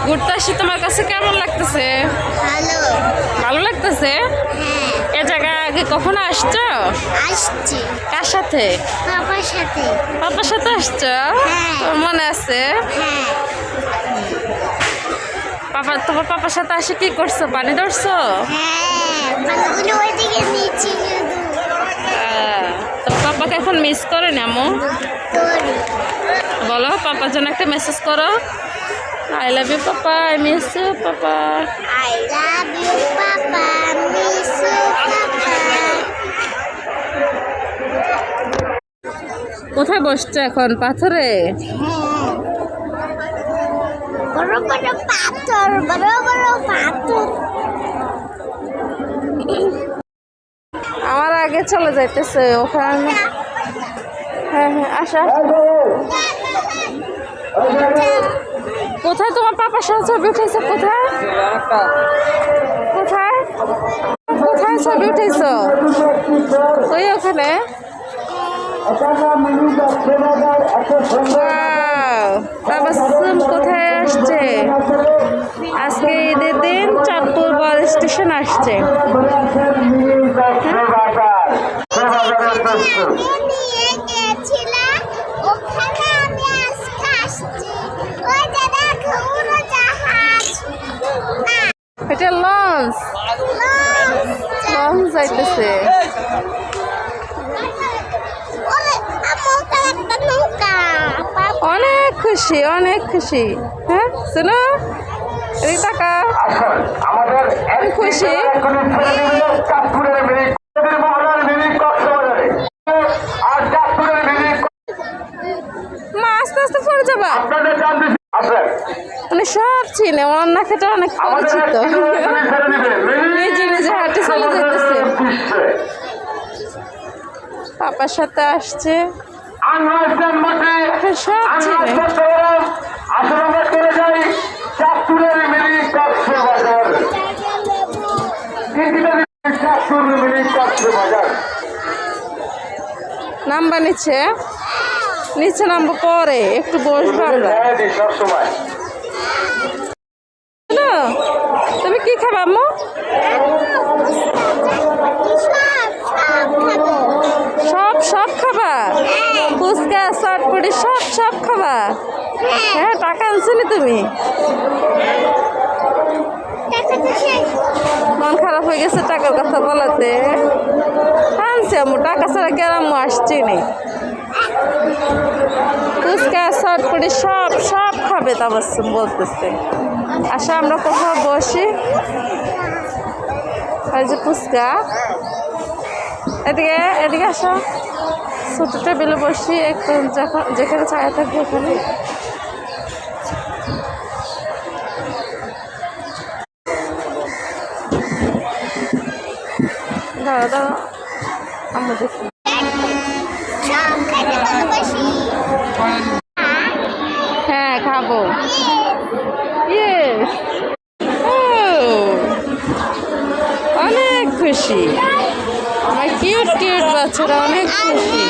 ঘুরতে আসছি, তোমার কাছে কেমন লাগতেছে? ভালো। ভালো লাগতেছে? হ্যাঁ। এ জায়গা আগে কখনো আসছো? আসছি কার সাথে? বাবার সাথে। পাপার সাথে আসছো? হ্যাঁ। তোর মনে আছে? হ্যাঁ। তোমার পাপার সাথে আসে কি করছো? পানি ধরছো? হ্যাঁ, বালুগুলো ওইদিকে নিচে শুধু তো পাপাকে এখন মিস করে না আম্মু? তোরে। বলো পাপার জন্য একটা মেসেজ করো। I love you papa, I miss you papa. I love you papa, miss you papa. কোথায় বসছো এখন? পাথরে? হ্যাঁ, বড় বড় পাথর, বড় বড় পাথর। আমার আগে চলে যাইতেছে ওখানে। হ্যাঁ হ্যাঁ, আসা। কোথায় তোমার পাপার সাথে ছবি উঠেছো? কোথায় কোথায় কোথায় ছবি উঠেছো? ওই ওখানে। তাবাসসুম কোথায় আসছে? আজকে ঈদের দিন চাঁদপুর বড় স্টেশন আসছে। নিয়ে গেছিলাম ওখানে, আমি আজকে আসছি। ওই যে দেখো উড়োজাহাজ। এটা লঞ্চ। লঞ্চ যাইতেছে। অনেক খুশি, অনেক খুশি। হ্যাঁ শোনো, এই টাকা খুশি। মা আস্তে আস্তে পড়ে যাবা। মানে সব চিনে, ওনার নাকেটা অনেক পরিচিত। নিজে নিজে হাঁটে চলে যেতেছে। পাপার সাথে আসছে, সব চিনে। নামবা নিচে, নিচে নামবো পরে, একটু বসবো আমরা। শোনো, তুমি কি খাবা আম্মু? সব সব খাবা? ফুচকা চটপটি সব সব খাবা? হ্যাঁ, টাকা আনছনি তুমি? মন খারাপ হয়ে গেছে টাকার কথা বলাতে। আনছি আম্মু, টাকা ছাড়া কি আর আম্মু আসছি নি? ফুচকা চটপটি সব সব খাবে তাবাসসুম বলতেছে। আসা আমরা কোথাও বসি। এই যে ফুচকা, এদিকে এদিকে আসো। ছোট টেবিলে বসি, একটু যেখানে ছায়া থাকবে ওখানে। দাঁড়া দাঁড়া, আমরা দেখি। হ্যাঁ খাবো। ইয়েস, অনেক খুশি। আমার কিউট কিউট বাচ্চারা অনেক খুশি।